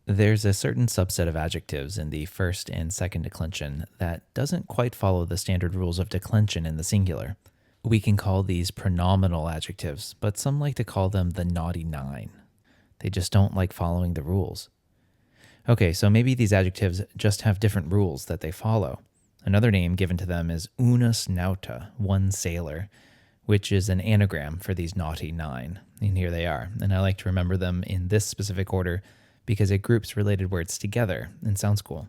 There's a certain subset of adjectives in the first and second declension that doesn't quite follow the standard rules of declension in the singular. We can call these pronominal adjectives, but some like to call them the naughty nine. They just don't like following the rules. Okay, so maybe these adjectives just have different rules that they follow. Another name given to them is UNUS NAUTA, one sailor, which is an anagram for these naughty nine. And here they are. And I like to remember them in this specific order because it groups related words together and sounds cool.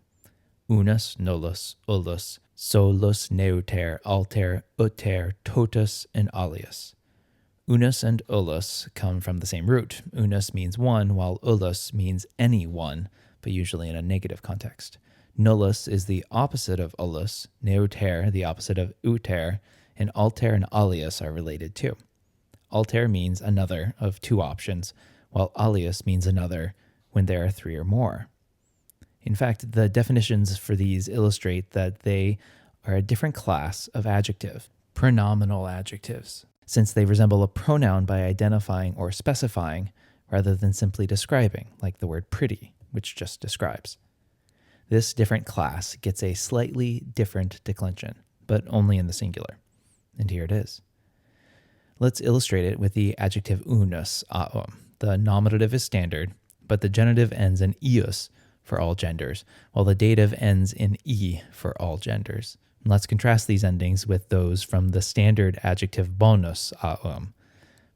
Unus, nolus, ullus, solus, neuter, alter, uter, totus, and alius. Unus and ullus come from the same root. Unus means one, while ullus means any one, but usually in a negative context. Nullus is the opposite of ullus, neuter the opposite of uter, and alter and alias are related too. Alter means another of two options, while alias means another when there are three or more. In fact, the definitions for these illustrate that they are a different class of adjective, pronominal adjectives, since they resemble a pronoun by identifying or specifying rather than simply describing, like the word pretty, which just describes. This different class gets a slightly different declension, but only in the singular. And here it is. Let's illustrate it with the adjective unus aum. The nominative is standard, but the genitive ends in ius for all genders, while the dative ends in e for all genders. And let's contrast these endings with those from the standard adjective bonus aum.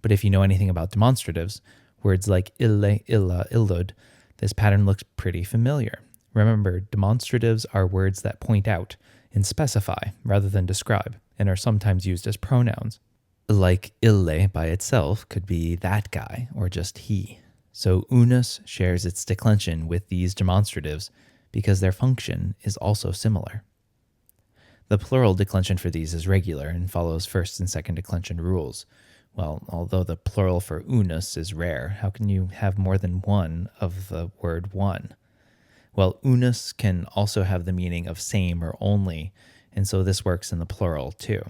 But if you know anything about demonstratives, words like ille, illa, illud, this pattern looks pretty familiar. Remember, demonstratives are words that point out and specify rather than describe, and are sometimes used as pronouns. Like ille by itself could be that guy or just he. So unus shares its declension with these demonstratives because their function is also similar. The plural declension for these is regular and follows first and second declension rules. Well, although the plural for unus is rare, how can you have more than one of the word one? Well, unus can also have the meaning of same or only, and so this works in the plural too.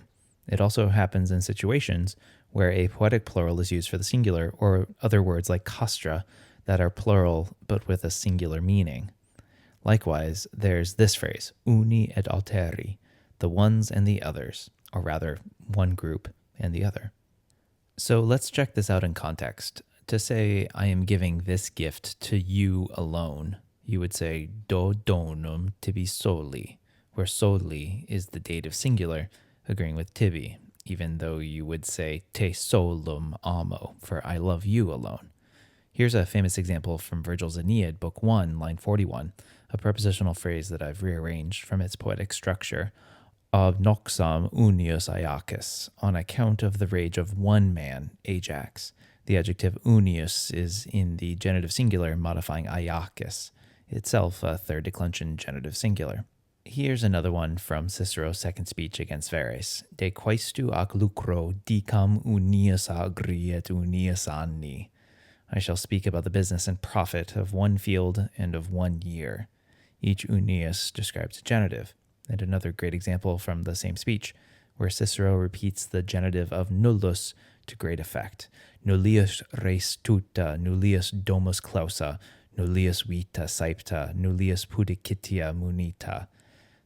It also happens in situations where a poetic plural is used for the singular, or other words like castra that are plural but with a singular meaning. Likewise, there's this phrase, uni et alteri, the ones and the others, or rather, one group and the other. So let's check this out in context. To say, I am giving this gift to you alone, you would say do donum tibi soli, where soli is the dative singular, agreeing with tibi, even though you would say te solum amo, for I love you alone. Here's a famous example from Virgil's Aeneid, Book 1, line 41, a prepositional phrase that I've rearranged from its poetic structure. Ob noxam unius Ajax, on account of the rage of one man, Ajax. The adjective unius is in the genitive singular, modifying Ajaxes, itself a third declension genitive singular. Here's another one from Cicero's second speech against Verres. De quaestu ac lucro dicam unius agri et unius anni. I shall speak about the business and profit of one field and of 1 year. Each unius describes a genitive. And another great example from the same speech, where Cicero repeats the genitive of nullus to great effect. Nullius res tuta, nullius domus clausa, nullius vita saepta, nullius pudicitia munita.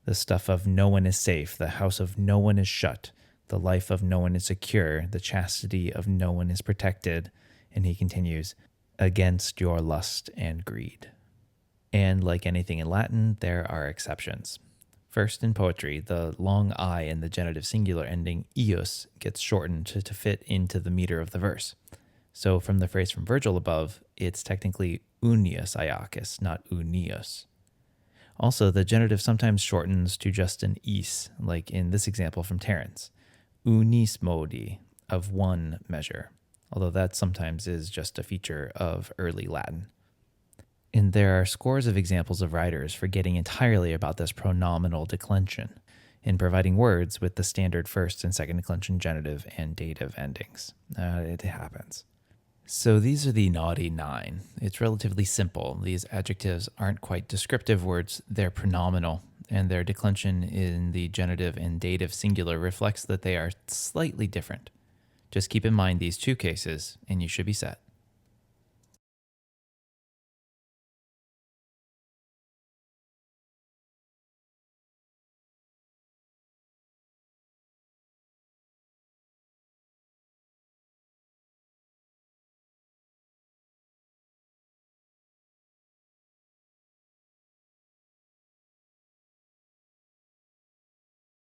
The stuff of no one is safe, the house of no one is shut, the life of no one is secure, the chastity of no one is protected. And he continues, against your lust and greed. And like anything in Latin, there are exceptions. First, in poetry, the long I in the genitive singular ending ius gets shortened to fit into the meter of the verse. So from the phrase from Virgil above, it's technically unius Ajax, not unius. Also, the genitive sometimes shortens to just an is, like in this example from Terence. Unis modi, of one measure, although that sometimes is just a feature of early Latin. And there are scores of examples of writers forgetting entirely about this pronominal declension in providing words with the standard first and second declension genitive and dative endings. It happens. So these are the naughty nine. It's relatively simple. These adjectives aren't quite descriptive words, they're pronominal, and their declension in the genitive and dative singular reflects that they are slightly different. Just keep in mind these two cases, and you should be set.